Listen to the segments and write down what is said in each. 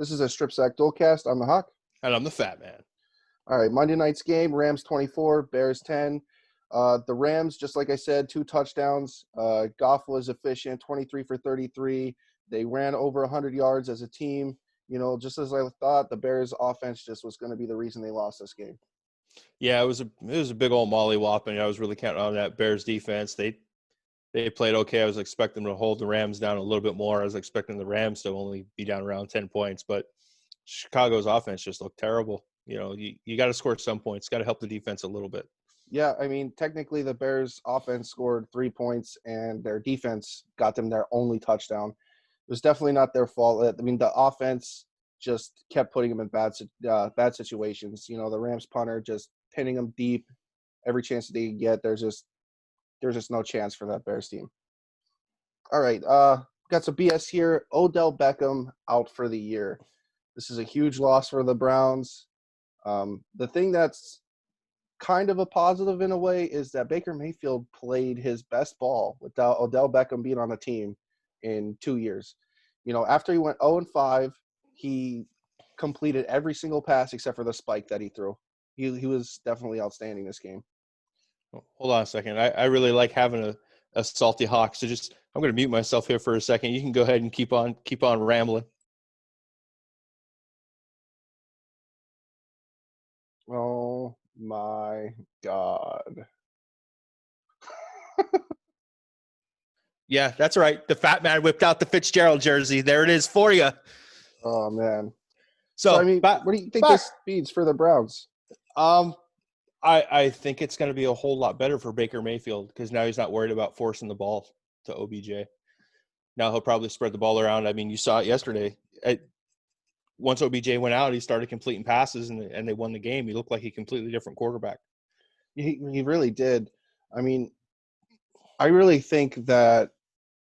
This is a STRIPSACK DUALCAST. I'm the Hawk. And I'm the Fat Man. All right, Monday night's game, Rams 24, Bears 10. The Rams, just like I said, 2 touchdowns. Goff was efficient, 23 for 33. They ran over 100 yards as a team. You know, just as I thought, the Bears' offense just was going to be the reason they lost this game. Yeah, it was a big old mollywhopping. I was really counting on that Bears defense. They played okay. I was expecting them to hold the Rams down a little bit more. I was expecting the Rams to only be down around 10 points, but Chicago's offense just looked terrible. You know, you got to score some points. Got to help the defense a little bit. Yeah, I mean, technically the Bears' offense scored 3 points, and their defense got them their only touchdown. It was definitely not their fault. I mean, the offense just kept putting them in bad situations. You know, the Rams punter just pinning them deep every chance that they get. There's just no chance for that Bears team. All right, got some BS here. Odell Beckham out for the year. This is a huge loss for the Browns. The thing that's kind of a positive in a way is that Baker Mayfield played his best ball without Odell Beckham being on the team in 2 years. You know, after he went 0-5, he completed every single pass except for the spike that he threw. He was definitely outstanding this game. Hold on a second. I really like having a salty Hawk. So I'm going to mute myself here for a second. You can go ahead and keep on rambling. Oh my God. Yeah, that's right. The Fat Man whipped out the Fitzgerald jersey. There it is for you. Oh man. So I mean, what do you think this means for the Browns? I think it's going to be a whole lot better for Baker Mayfield because now he's not worried about forcing the ball to OBJ. Now he'll probably spread the ball around. I mean, you saw it yesterday. Once OBJ went out, he started completing passes, and they won the game. He looked like a completely different quarterback. He really did. I mean, I really think that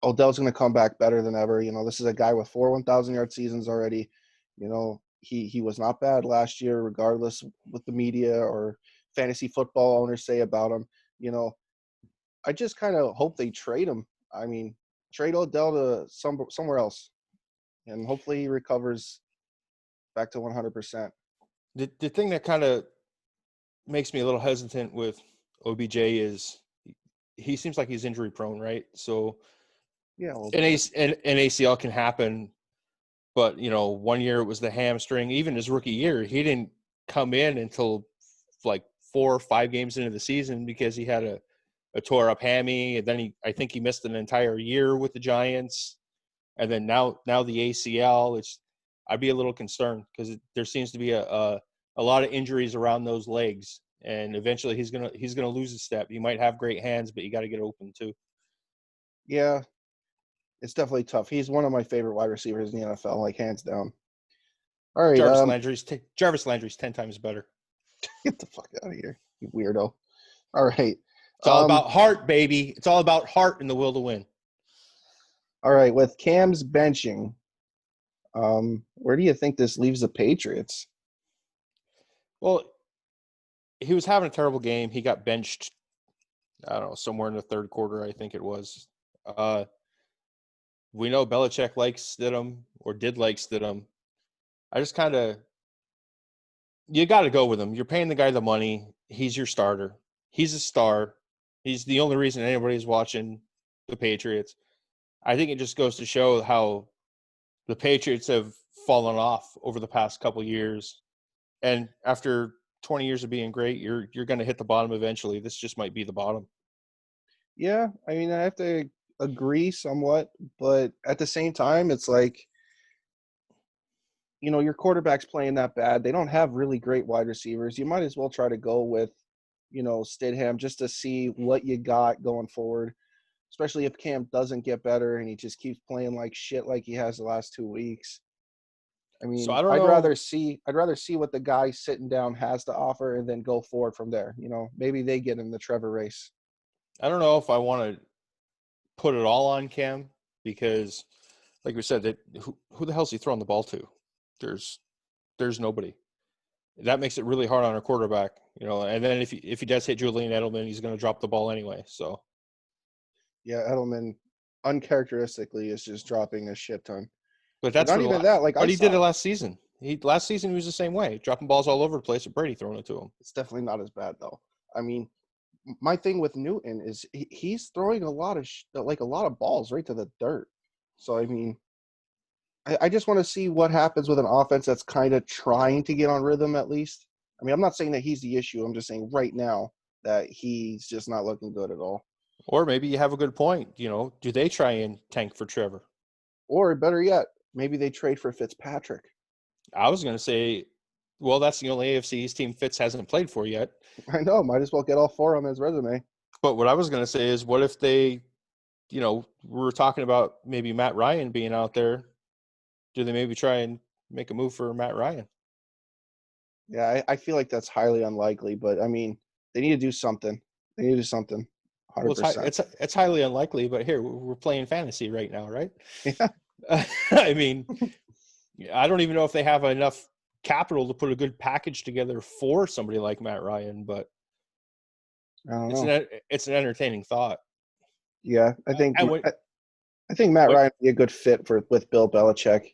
Odell's going to come back better than ever. You know, this is a guy with 4 1,000-yard seasons already. You know, he was not bad last year, regardless what the media or fantasy football owners say about him. You know, I just kind of hope they trade him. I mean, trade Odell to somewhere else, and hopefully he recovers back to 100%. The thing that kind of makes me a little hesitant with OBJ is he seems like he's injury prone, right? So yeah, well, an ACL can happen, but you know, 1 year it was the hamstring. Even his rookie year, he didn't come in until like 4 or 5 games into the season because he had a tore up hammy, and then I think he missed an entire year with the Giants, and then now the ACL. I'd be a little concerned because there seems to be a lot of injuries around those legs, and eventually he's gonna lose a step. You might have great hands, but you got to get open too. Yeah, it's definitely tough. He's one of my favorite wide receivers in the NFL, like hands down. All right, Jarvis Landry's 10 times better. Get the fuck out of here, you weirdo. All right. It's all about heart, baby. It's all about heart and the will to win. All right, with Cam's benching, where do you think this leaves the Patriots? Well, he was having a terrible game. He got benched, I don't know, somewhere in the third quarter, I think it was. We know Belichick likes Stidham or did like Stidham. I just kind of – you got to go with him. You're paying the guy the money. He's your starter. He's a star. He's the only reason anybody's watching the Patriots. I think it just goes to show how the Patriots have fallen off over the past couple years. And after 20 years of being great, you're going to hit the bottom eventually. This just might be the bottom. Yeah, I mean, I have to agree somewhat, but at the same time, it's like, you know, your quarterback's playing that bad. They don't have really great wide receivers. You might as well try to go with, you know, Stidham just to see what you got going forward, especially if Cam doesn't get better and he just keeps playing like shit like he has the last 2 weeks. I mean, so I'd rather see what the guy sitting down has to offer and then go forward from there. You know, maybe they get in the Trevor race. I don't know if I want to put it all on Cam because, like we said, that who the hell's he throwing the ball to? There's nobody. That makes it really hard on our quarterback, you know. And then if he does hit Julian Edelman, he's going to drop the ball anyway. So, yeah, Edelman uncharacteristically is just dropping a shit ton. But But that's not for the even that. Like I but he did saw, it last season. Last season he was the same way, dropping balls all over the place with Brady throwing it to him. it's definitely not as bad though. I mean, my thing with Newton is he's throwing a lot of like a lot of balls right to the dirt. So I mean, I just want to see what happens with an offense that's kind of trying to get on rhythm at least. I mean, I'm not saying that he's the issue. I'm just saying right now that he's just not looking good at all. Or maybe you have a good point. Do they try and tank for Trevor? Or better yet, maybe they trade for Fitzpatrick. I was going to say, well, that's the only AFC East team Fitz hasn't played for yet. I know, might as well get all four on his resume. But what I was going to say is, what if they, we're talking about maybe Matt Ryan being out there. Do they maybe try and make a move for Matt Ryan? Yeah, I feel like that's highly unlikely, but I mean, they need to do something. They need to do something. 100%. Well, it's highly unlikely, but here we're playing fantasy right now, right? Yeah. I mean, I don't even know if they have enough capital to put a good package together for somebody like Matt Ryan, but I don't know. It's an entertaining thought. Yeah, I think And when, Matt Ryan would be a good fit with Bill Belichick.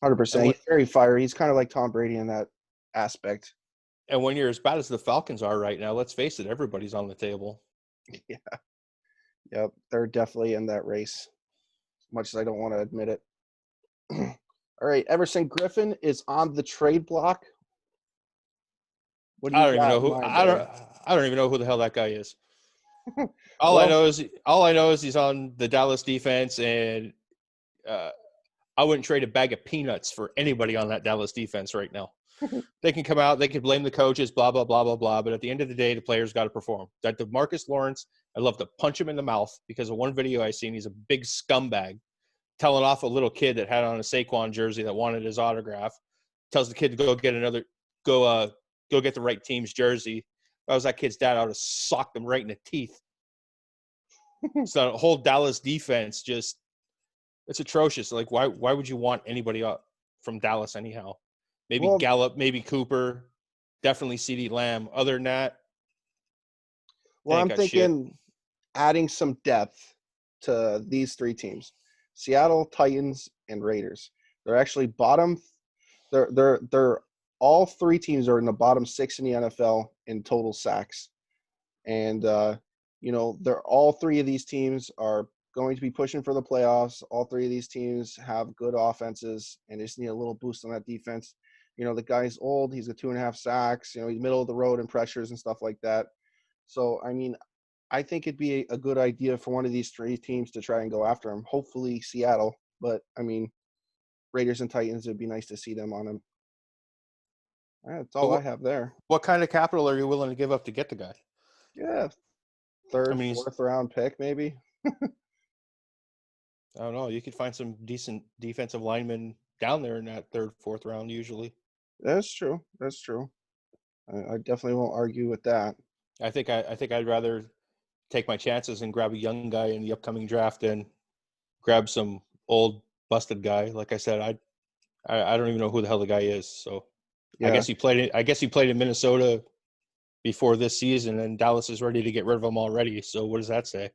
100%. He's very fiery. He's kind of like Tom Brady in that aspect. And when you're as bad as the Falcons are right now, let's face it, everybody's on the table. Yeah. Yep. They're definitely in that race, as much as I don't want to admit it. All right. Everson Griffin is on the trade block. What do you got in mind there? I don't even know who the hell that guy is. All Well, I know is he's on the Dallas defense, and I wouldn't trade a bag of peanuts for anybody on that Dallas defense right now. They can come out, they can blame the coaches, blah, blah, blah, blah, blah. But at the end of the day, the players got to perform. That DeMarcus Lawrence, I'd love to punch him in the mouth because of one video I seen. He's a big scumbag telling off a little kid that had on a Saquon jersey that wanted his autograph. Tells the kid to go get go get the right team's jersey. If I was that kid's dad, I would have socked him right in the teeth. So the whole Dallas defense it's atrocious. Like, why would you want anybody up from Dallas anyhow? Maybe Gallup, maybe Cooper, definitely CeeDee Lamb. Other than that, I'm thinking adding some depth to these three teams: Seattle, Titans, and Raiders. They're actually bottom. They're all three teams are in the bottom 6 in the NFL in total sacks, and they're all three of these teams are going to be pushing for the playoffs. All three of these teams have good offenses, and they just need a little boost on that defense. The guy's old. He's got 2.5 sacks. He's middle of the road in pressures and stuff like that. So, I mean, I think it'd be a good idea for one of these three teams to try and go after him. Hopefully Seattle, but I mean, Raiders and Titans, it'd be nice to see them on him. That's all I have there. What kind of capital are you willing to give up to get the guy? Yeah, third, fourth round pick, maybe. I don't know. You could find some decent defensive linemen down there in that third, fourth round usually. That's true. I definitely won't argue with that. I think I'd rather take my chances and grab a young guy in the upcoming draft than grab some old busted guy. Like I said, I don't even know who the hell the guy is. So yeah. I guess he played in Minnesota before this season, and Dallas is ready to get rid of him already. So what does that say?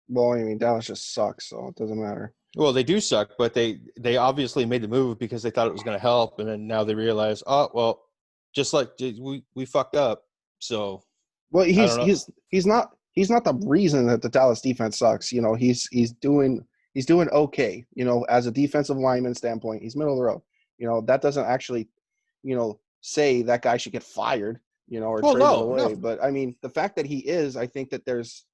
Well, I mean, Dallas just sucks, so it doesn't matter. Well, they do suck, but they obviously made the move because they thought it was going to help, and then now they realize, oh well, just like we fucked up. So, well, he's not the reason that the Dallas defense sucks. He's doing okay. As a defensive lineman standpoint, he's middle of the road. That doesn't actually, say that guy should get fired. Or traded away. No. But I mean, the fact that he is, I think that there's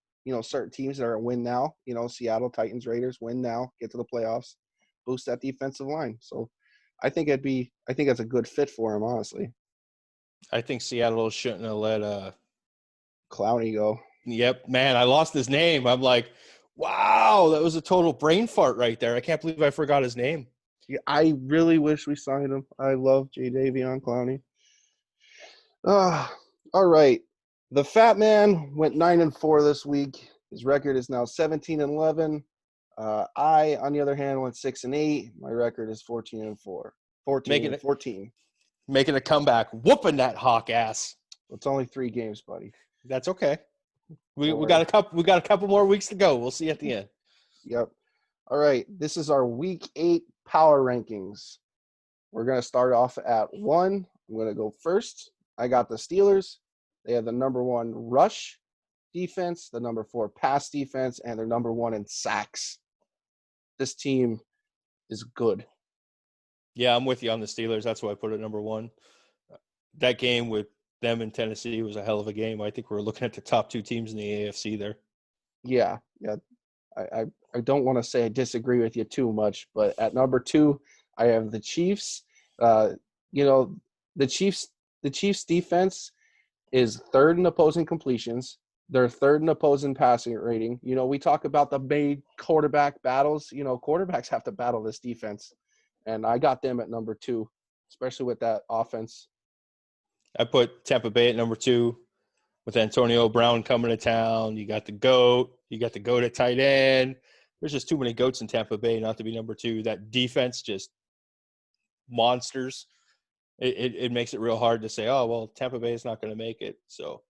certain teams that are win now. Seattle, Titans, Raiders win now, get to the playoffs, boost that defensive line. So, I think that's a good fit for him, honestly. I think Seattle shouldn't have let Clowney go. Yep, man, I lost his name. I'm like, wow, that was a total brain fart right there. I can't believe I forgot his name. Yeah, I really wish we signed him. I love Jadeveon Clowney. All right. The Fat Man went 9-4 this week. His record is now 17-11. I, on the other hand, went 6-8. My record is 14-4. 14. Making a comeback, whooping that Hawk ass. It's only 3 games, buddy. That's okay. We got a couple more weeks to go. We'll see at the end. Yep. All right. This is our Week 8 power rankings. We're going to start off at 1. I'm going to go first. I got the Steelers. They have the number 1 rush defense, the number 4 pass defense, and they're number 1 in sacks. This team is good. Yeah, I'm with you on the Steelers. That's why I put it number 1. That game with them in Tennessee was a hell of a game. I think we're looking at the top 2 teams in the AFC there. Yeah. I don't want to say I disagree with you too much, but at number 2, I have the Chiefs. The Chiefs defense is 3rd in opposing completions. They're 3rd in opposing passing rating. We talk about the big quarterback battles. Quarterbacks have to battle this defense, and I got them at number 2, especially with that offense. I put Tampa Bay at number 2 with Antonio Brown coming to town. You got the GOAT. You got the GOAT at tight end. There's just too many GOATs in Tampa Bay not to be number 2. That defense, just monsters. It makes it real hard to say, oh, well, Tampa Bay is not going to make it. So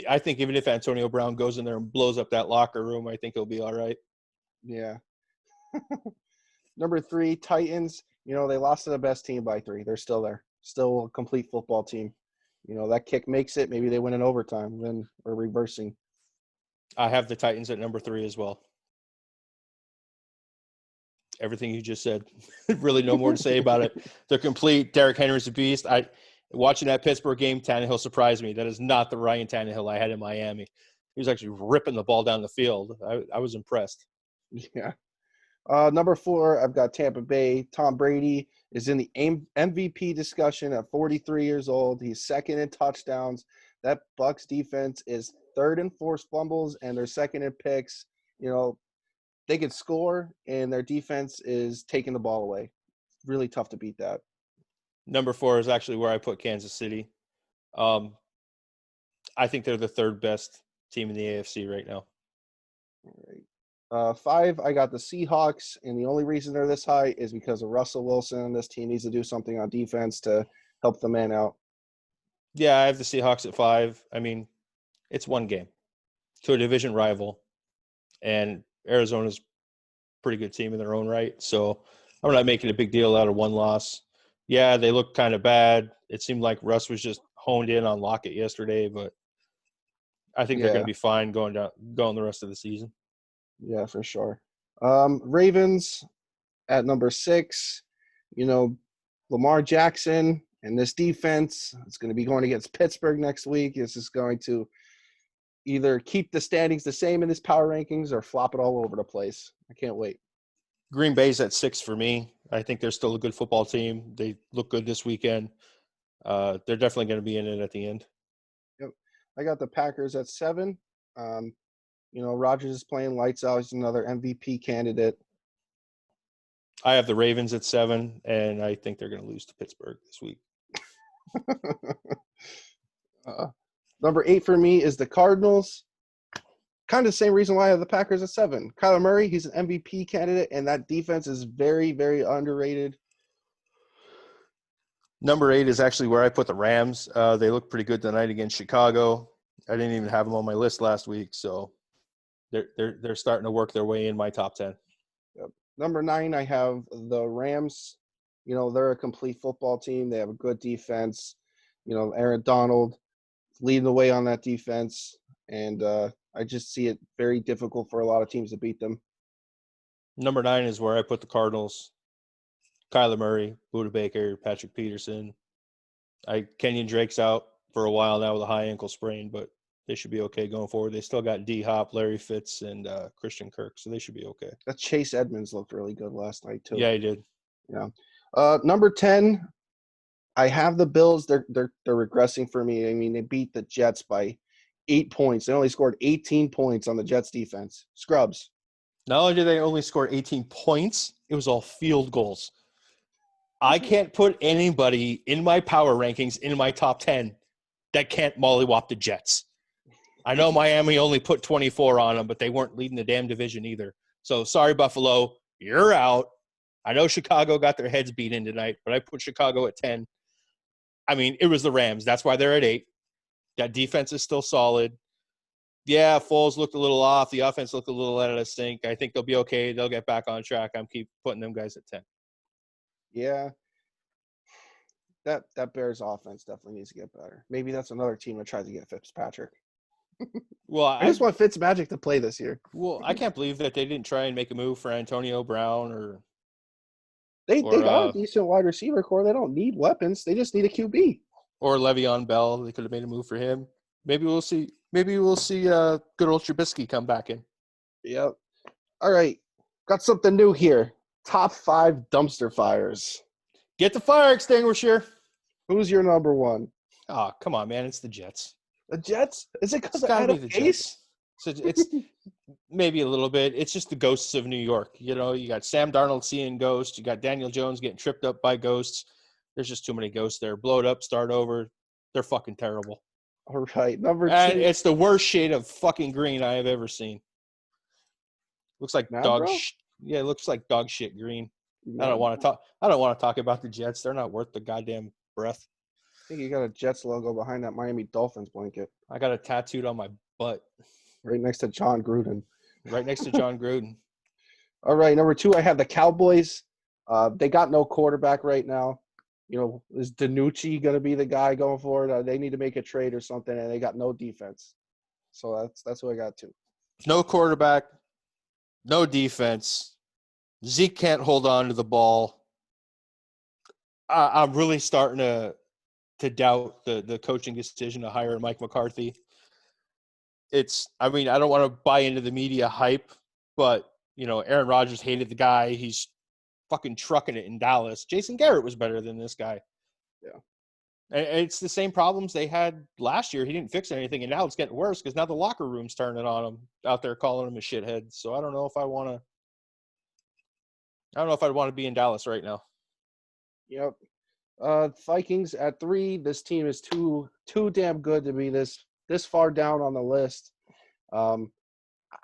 I think even if Antonio Brown goes in there and blows up that locker room, I think he'll be all right. Yeah. Number 3, Titans. They lost to the best team by 3. They're still there. Still a complete football team. That kick makes it. Maybe they win in overtime. Then we're reversing. I have the Titans at number 3 as well. Everything you just said. Really no more to say about it. They're complete. Derrick Henry's a beast. Watching that Pittsburgh game, Tannehill surprised me. That is not the Ryan Tannehill I had in Miami. He was actually ripping the ball down the field. I was impressed. Yeah. Number 4, I've got Tampa Bay. Tom Brady is in the MVP discussion at 43 years old. He's 2nd in touchdowns. That Bucs defense is 3rd in forced fumbles, and they're 2nd in picks. They could score, and their defense is taking the ball away. Really tough to beat that. Number 4 is actually where I put Kansas City. I think they're the 3rd best team in the AFC right now. All right. 5, I got the Seahawks, and the only reason they're this high is because of Russell Wilson. This team needs to do something on defense to help the man out. Yeah, I have the Seahawks at 5. I mean, it's one game to a division rival, and Arizona's a pretty good team in their own right. So I'm not making a big deal out of one loss. Yeah, they look kind of bad. It seemed like Russ was just honed in on Lockett yesterday, but I think they're going to be fine going the rest of the season. Yeah, for sure. Ravens at number 6. Lamar Jackson and this defense. It's going to be going against Pittsburgh next week. This is going to either keep the standings the same in this power rankings or flop it all over the place. I can't wait. Green Bay's at 6 for me. I think they're still a good football team. They look good this weekend. They're definitely going to be in it at the end. Yep. I got the Packers at 7. Rodgers is playing lights out. He's another MVP candidate. I have the Ravens at 7, and I think they're going to lose to Pittsburgh this week. Number 8 for me is the Cardinals. Kind of the same reason why I have the Packers at 7. Kyler Murray, he's an MVP candidate, and that defense is very, very underrated. Number 8 is actually where I put the Rams. They look pretty good tonight against Chicago. I didn't even have them on my list last week, so they're starting to work their way in my top 10. Yep. Number 9, I have the Rams. They're a complete football team. They have a good defense. Aaron Donald leading the way on that defense, and I just see it very difficult for a lot of teams to beat them. Number 9 is where I put the Cardinals. Kyler Murray, Budda Baker, Patrick Peterson. Kenyon Drake's out for a while now with a high ankle sprain, but they should be okay going forward. They still got D-Hop, Larry Fitz, and Christian Kirk, so they should be okay. That Chase Edmonds looked really good last night too. Yeah, he did. Yeah. Number 10, I have the Bills. They're regressing for me. I mean, they beat the Jets by 8 points. They only scored 18 points on the Jets defense. Scrubs. Not only did they only score 18 points, it was all field goals. I can't put anybody in my power rankings in my top 10 that can't mollywop the Jets. I know Miami only put 24 on them, but they weren't leading the damn division either. So sorry, Buffalo, you're out. I know Chicago got their heads beat in tonight, but I put Chicago at 10. I mean, it was the Rams. That's why they're at 8. That defense is still solid. Yeah, Foles looked a little off. The offense looked a little out of sync. I think they'll be okay. They'll get back on track. I'm keep putting them guys at 10. Yeah, that Bears offense definitely needs to get better. Maybe that's another team that tries to get Fitzpatrick. Well, I just want Fitzmagic to play this year. I can't believe that they didn't try and make a move for Antonio Brown They or got a decent wide receiver core. They don't need weapons. They just need a QB. or Le'Veon Bell. They could have made a move for him. Maybe we'll see. Maybe we'll see good old Trubisky come back in. Yep. All right. Got something new here. Top 5 dumpster fires. Get the fire extinguisher. Who's your number one? Oh, come on, man! It's the Jets. The Jets? Is it because It's of got to be Adam the Gase? Jets. So it's maybe a little bit. It's just the ghosts of New York. You know, you got Sam Darnold seeing ghosts. You got Daniel Jones getting tripped up by ghosts. There's just too many ghosts there. Blow it up, start over. They're fucking terrible. All right. Number And 2. it's the worst shade of fucking green I have ever seen. Looks like Now, bro? Yeah, it looks like dog shit green. I Now, don't want to talk. I don't want to talk about the Jets. They're not worth the goddamn breath. I think you got a Jets logo behind that Miami Dolphins blanket. I got it tattooed on my butt, Right next to John Gruden. right next to John Gruden. All right. Number 2, I have the Cowboys. They got no quarterback right now. You know, is Danucci going to be the guy going forward? They need to make a trade or something, and they got no defense. So that's who I got too. No quarterback, no defense. Zeke can't hold on to the ball. I'm really starting to doubt the coaching decision to hire Mike McCarthy. I don't want to buy into the media hype, but you know, Aaron Rodgers hated the guy. He's fucking trucking it in Dallas. Jason Garrett was better than this guy. Yeah. And it's the same problems they had last year. He didn't fix anything, and now it's getting worse because now the locker room's turning on him out there, calling him a shithead. So I don't know if I want to. I don't know if I'd want to be in Dallas right now. Yep. Vikings at 3. This team is too damn good to be this far down on the list. I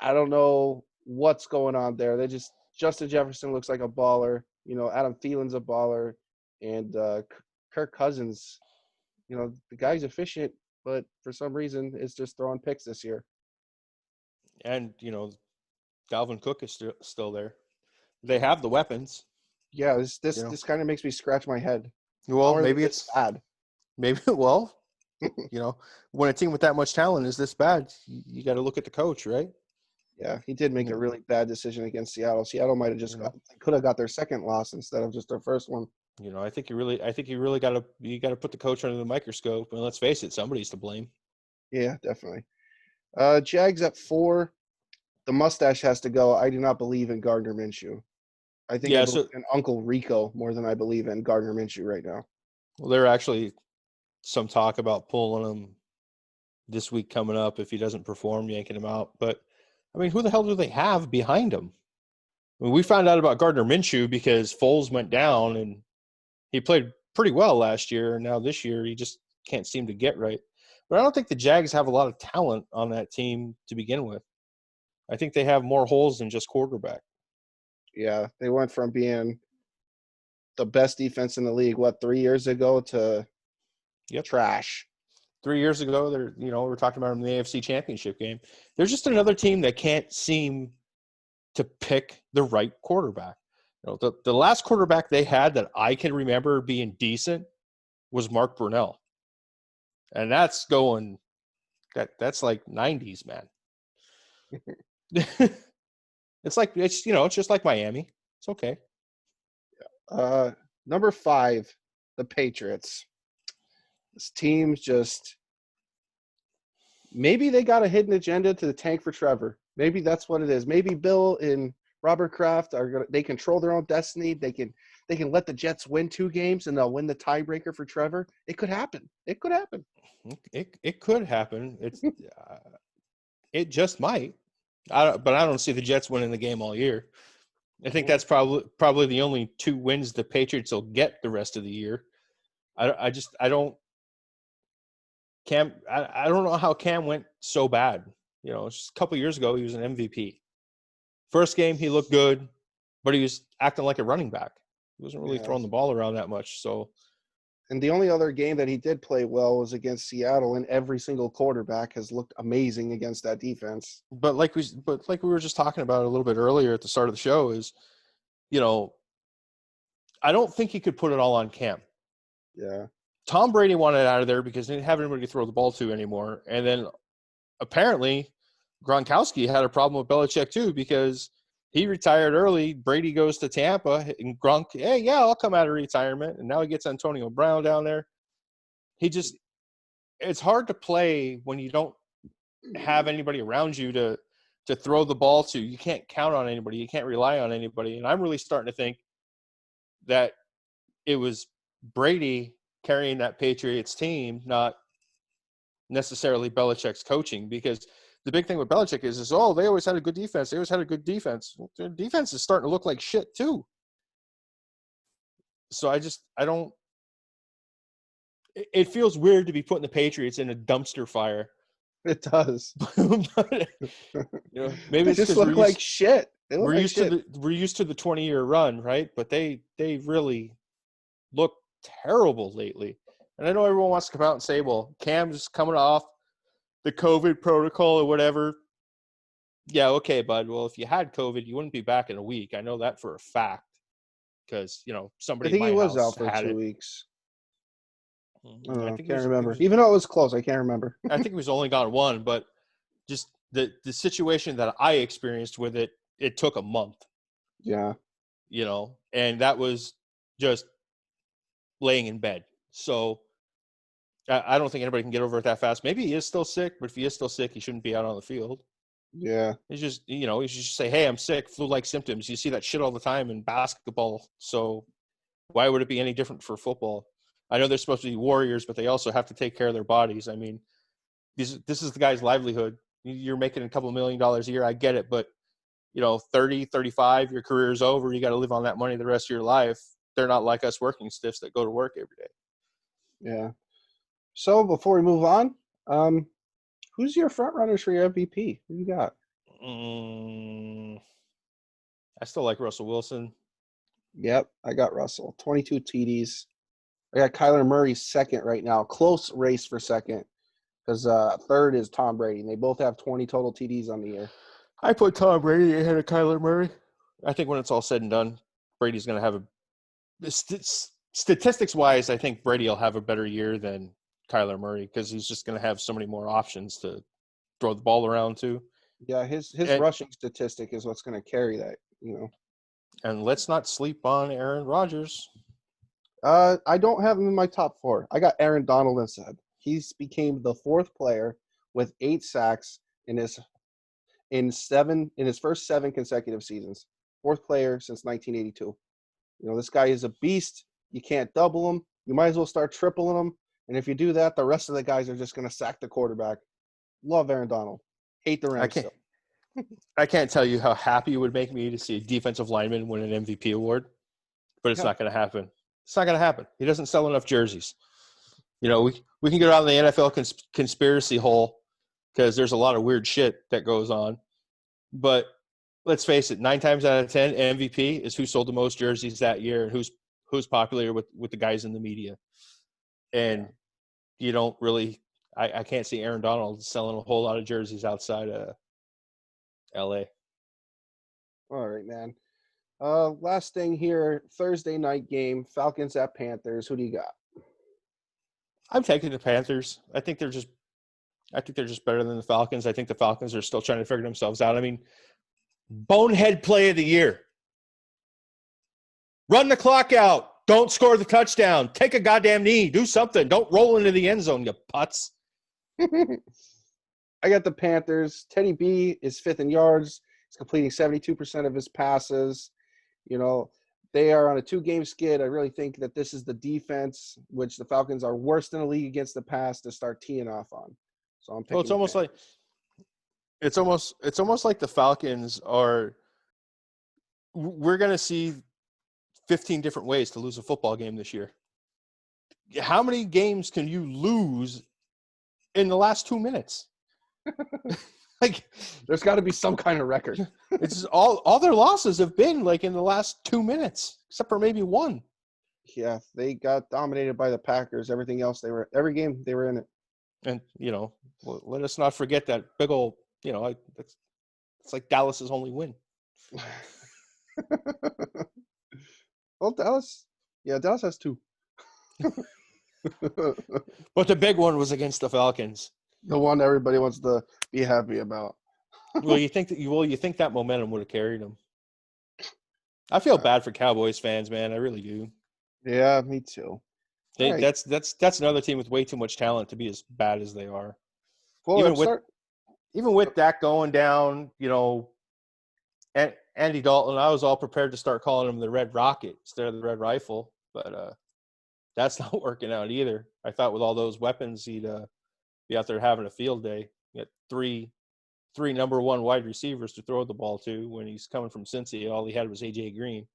don't know what's going on there. Justin Jefferson looks like a baller. You know, Adam Thielen's a baller, and Kirk Cousins. You know, the guy's efficient, but for some reason, it's just throwing picks this year. And you know, Dalvin Cook is still there. They have the weapons. Yeah, this kind of makes me scratch my head. Well, maybe it's bad. Maybe you know, when a team with that much talent is this bad, you got to look at the coach, right? Yeah, he did make a really bad decision against Seattle. Seattle might have could have got their second loss instead of just their first one. You know, I think you really got to put the coach under the microscope, and let's face it, somebody's to blame. Yeah, definitely. Jags at 4. The mustache has to go. I do not believe in Gardner Minshew. I think I believe in Uncle Rico more than I believe in Gardner Minshew right now. Well, there are actually some talk about pulling him this week coming up if he doesn't perform, yanking him out. But I mean, who the hell do they have behind him? I mean, we found out about Gardner Minshew because Foles went down and he played pretty well last year. And now this year, he just can't seem to get right. But I don't think the Jags have a lot of talent on that team to begin with. I think they have more holes than just quarterback. Yeah, they went from being the best defense in the league, 3 years ago to trash. 3 years ago, we're talking about them in the AFC Championship game. They're just another team that can't seem to pick the right quarterback. You know, the last quarterback they had that I can remember being decent was Mark Brunell. And that's like 90s, man. It's just like Miami. It's okay. Number 5, the Patriots. This team's just maybe they got a hidden agenda to the tank for Trevor. Maybe that's what it is. Maybe Bill and Robert Kraft they control their own destiny. They can let the Jets win 2 games and they'll win the tiebreaker for Trevor. It could happen. It could happen. It could happen. It just might. But I don't see the Jets winning the game all year. I think that's probably the only 2 wins the Patriots will get the rest of the year. I don't know how Cam went so bad. You know, just a couple of years ago he was an MVP. First game he looked good, but he was acting like a running back. He wasn't really throwing the ball around that much. So, and the only other game that he did play well was against Seattle, and every single quarterback has looked amazing against that defense. But like we were just talking about a little bit earlier at the start of the show is, you know, I don't think he could put it all on Cam. Yeah. Tom Brady wanted out of there because he didn't have anybody to throw the ball to anymore. And then apparently Gronkowski had a problem with Belichick too because he retired early. Brady goes to Tampa and Gronk, hey, yeah, I'll come out of retirement. And now he gets Antonio Brown down there. It's hard to play when you don't have anybody around you to throw the ball to. You can't count on anybody. You can't rely on anybody. And I'm really starting to think that it was Brady carrying that Patriots team, not necessarily Belichick's coaching, because the big thing with Belichick is they always had a good defense. They always had a good defense. Well, their defense is starting to look like shit too. So I don't, it feels weird to be putting the Patriots in a dumpster fire. It does. But, maybe they it's just because look like shit. We're used to the 20-year run, right? But they really look terrible lately. And I know everyone wants to come out and say, well, Cam's coming off the COVID protocol or whatever. Yeah, okay, bud. Well, if you had COVID, you wouldn't be back in a week. I know that for a fact because, somebody I think in he my was house out for had 2 it. weeks. I think can't remember. Even though it was close, I can't remember. I think he was only gone one, but just the situation that I experienced with it, it took a month. Yeah. And that was just laying in bed. So I don't think anybody can get over it that fast. Maybe he is still sick, but if he is still sick, he shouldn't be out on the field. Yeah. It's just, you should just say, hey, I'm sick, flu-like symptoms. You see that shit all the time in basketball. So why would it be any different for football? I know they're supposed to be warriors, but they also have to take care of their bodies. I mean, this is the guy's livelihood. You're making a couple $1 million a year. I get it. But, 30, 35, your career is over. You got to live on that money the rest of your life. They're not like us working stiffs that go to work every day. Yeah. So before we move on, who's your front runners for your MVP? Who you got? I still like Russell Wilson. Yep, I got Russell. 22 TDs. I got Kyler Murray second right now. Close race for second because third is Tom Brady. And they both have 20 total TDs on the year. I put Tom Brady ahead of Kyler Murray. I think when it's all said and done, Brady's going to have statistics-wise, I think Brady will have a better year than Kyler Murray because he's just going to have so many more options to throw the ball around to. Yeah, his rushing statistic is what's going to carry that, And let's not sleep on Aaron Rodgers. I don't have him in my top 4. I got Aaron Donald instead. He's became the 4th player with 8 sacks in his first 7 consecutive seasons. 4th player since 1982. This guy is a beast. You can't double him. You might as well start tripling him. And if you do that, the rest of the guys are just going to sack the quarterback. Love Aaron Donald. Hate the Rams. I can't tell you how happy it would make me to see a defensive lineman win an MVP award, but it's not going to happen. It's not going to happen. He doesn't sell enough jerseys. We can get out of the NFL conspiracy hole because there's a lot of weird shit that goes on. But let's face it, 9 times out of 10, MVP is who sold the most jerseys that year and who's popular with the guys in the media. And you don't really – I can't see Aaron Donald selling a whole lot of jerseys outside of L.A. All right, man. Last thing here, Thursday night game, Falcons at Panthers. Who do you got? I'm taking the Panthers. I think they're just better than the Falcons. I think the Falcons are still trying to figure themselves out. I mean, bonehead play of the year. Run the clock out. Don't score the touchdown. Take a goddamn knee. Do something. Don't roll into the end zone, you putz. I got the Panthers. Teddy B is 5th in yards. He's completing 72% of his passes. They are on a 2-game skid. I really think that this is the defense, which the Falcons are worst in the league against the pass, to start teeing off on. So I'm picking. Well, it's almost like the Falcons are. We're going to see 15 different ways to lose a football game this year. How many games can you lose in the last 2 minutes? There's got to be some kind of record. It's just all their losses have been in the last 2 minutes, except for maybe one. Yeah, they got dominated by the Packers. Every game they were in it. And let us not forget that big old, it's like Dallas's only win. Well, Dallas Yeah, Dallas has 2. But the big one was against the Falcons. The one everybody wants to be happy about. Well, you think that momentum would have carried them. I feel bad for Cowboys fans, man. I really do. Yeah, me too. All right. That's another team with way too much talent to be as bad as they are. Well, Even let's with start. Dak going down, and Andy Dalton, I was all prepared to start calling him the Red Rocket instead of the Red Rifle, but that's not working out either. I thought with all those weapons, he'd be out there having a field day. He had three number one wide receivers to throw the ball to. When he's coming from Cincy, all he had was AJ Green.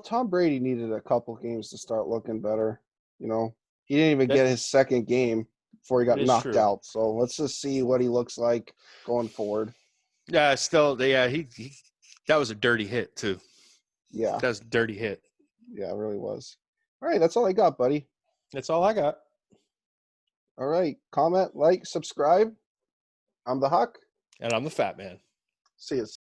Tom Brady needed a couple games to start looking better. He didn't even That get his second game before he got is knocked true. out. So let's just see what he looks like going forward. Yeah, still, he that was a dirty hit too. Yeah. That was a dirty hit. Yeah, it really was. All right, that's all I got, buddy. That's all I got. All right, comment, like, subscribe. I'm the Huck. And I'm the Fat Man. See you.